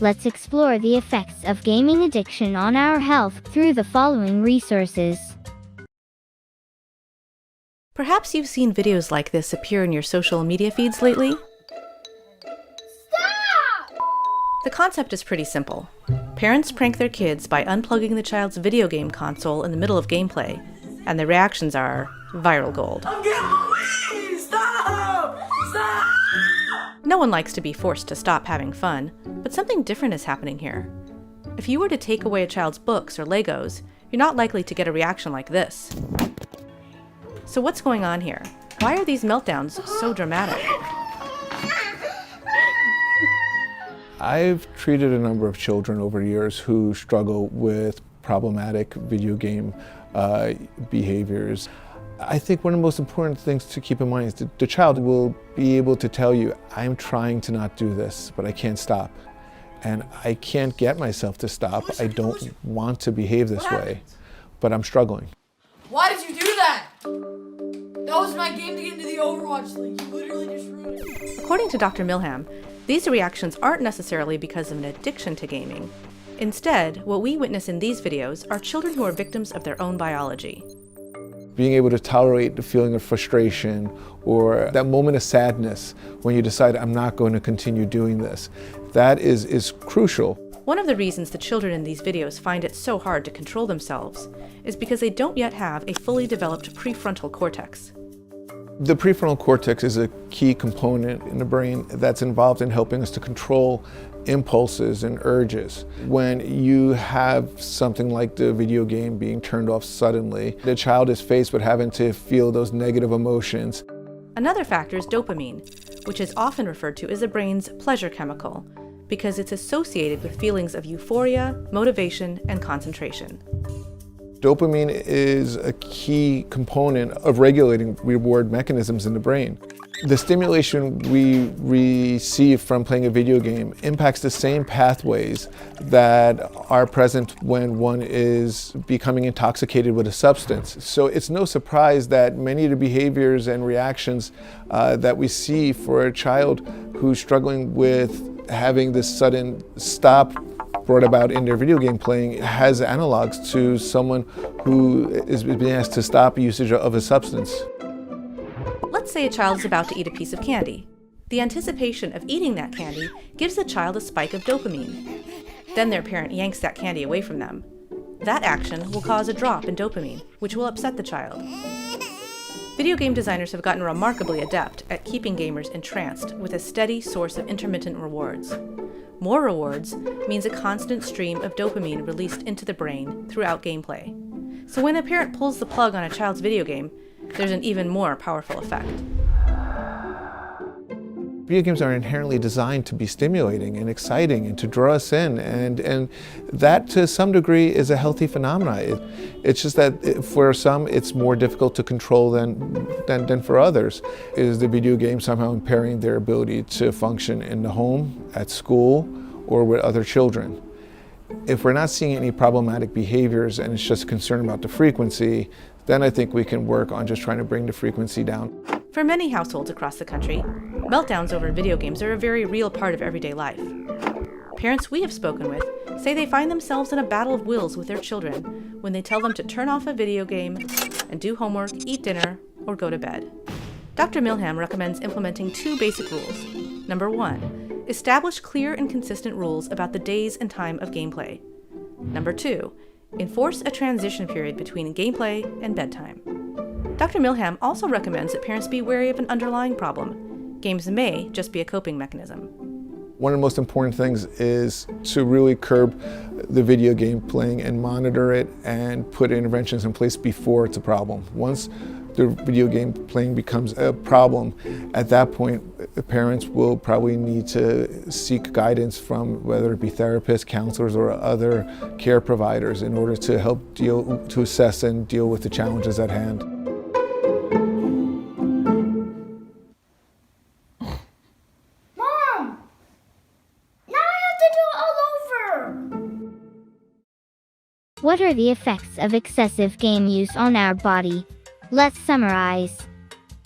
Let's explore the effects of gaming addiction on our health through the following resources. Perhaps you've seen videos like this appear in your social media feeds lately. Stop! The concept is pretty simple. Parents prank their kids by unplugging the child's video game console in the middle of gameplay, and the reactions are viral gold. I'm getting weed! Stop! Stop! No one likes to be forced to stop having fun, but something different is happening here. If you were to take away a child's books or Legos, you're not likely to get a reaction like this. So what's going on here? Why are these meltdowns so dramatic? I've treated a number of children over years who struggle with problematic video game behaviors. I think one of the most important things to keep in mind is that the child will be able to tell you, I'm trying to not do this, but I can't stop. And I can't get myself to stop. I don't want to behave this way, but I'm struggling. Why did you do that? That was my game to get into the Overwatch League. You literally just ruined it. According to Dr. Milham, these reactions aren't necessarily because of an addiction to gaming. Instead, what we witness in these videos are children who are victims of their own biology. Being able to tolerate the feeling of frustration or that moment of sadness when you decide I'm not going to continue doing this, that is crucial. One of the reasons the children in these videos find it so hard to control themselves is because they don't yet have a fully developed prefrontal cortex. The prefrontal cortex is a key component in the brain that's involved in helping us to control impulses and urges. When you have something like the video game being turned off suddenly, the child is faced with having to feel those negative emotions. Another factor is dopamine, which is often referred to as the brain's pleasure chemical, because it's associated with feelings of euphoria, motivation, and concentration. Dopamine is a key component of regulating reward mechanisms in the brain. The stimulation we receive from playing a video game impacts the same pathways that are present when one is becoming intoxicated with a substance. So it's no surprise that many of the behaviors and reactions that we see for a child who's struggling with having this sudden stop brought about in their video game playing has analogs to someone who is being asked to stop usage of a substance. Let's say a child is about to eat a piece of candy. The anticipation of eating that candy gives the child a spike of dopamine. Then their parent yanks that candy away from them. That action will cause a drop in dopamine, which will upset the child. Video game designers have gotten remarkably adept at keeping gamers entranced with a steady source of intermittent rewards. More rewards means a constant stream of dopamine released into the brain throughout gameplay. So when a parent pulls the plug on a child's video game, there's an even more powerful effect. Video games are inherently designed to be stimulating and exciting and to draw us in, and that to some degree is a healthy phenomenon. It's just that for some it's more difficult to control than for others. Is the video game somehow impairing their ability to function in the home, at school, or with other children? If we're not seeing any problematic behaviors and it's just concern about the frequency, then I think we can work on just trying to bring the frequency down. For many households across the country, meltdowns over video games are a very real part of everyday life. Parents we have spoken with say they find themselves in a battle of wills with their children when they tell them to turn off a video game and do homework, eat dinner, or go to bed. Dr. Milham recommends implementing 2 basic rules. Number 1, establish clear and consistent rules about the days and time of gameplay. Number 2, enforce a transition period between gameplay and bedtime. Dr. Milham also recommends that parents be wary of an underlying problem. Games may just be a coping mechanism. One of the most important things is to really curb the video game playing and monitor it and put interventions in place before it's a problem. Once the video game playing becomes a problem, at that point parents will probably need to seek guidance from whether it be therapists, counselors, or other care providers in order to help to assess and deal with the challenges at hand. Mom! Now I have to do it all over! What are the effects of excessive game use on our body? Let's summarize.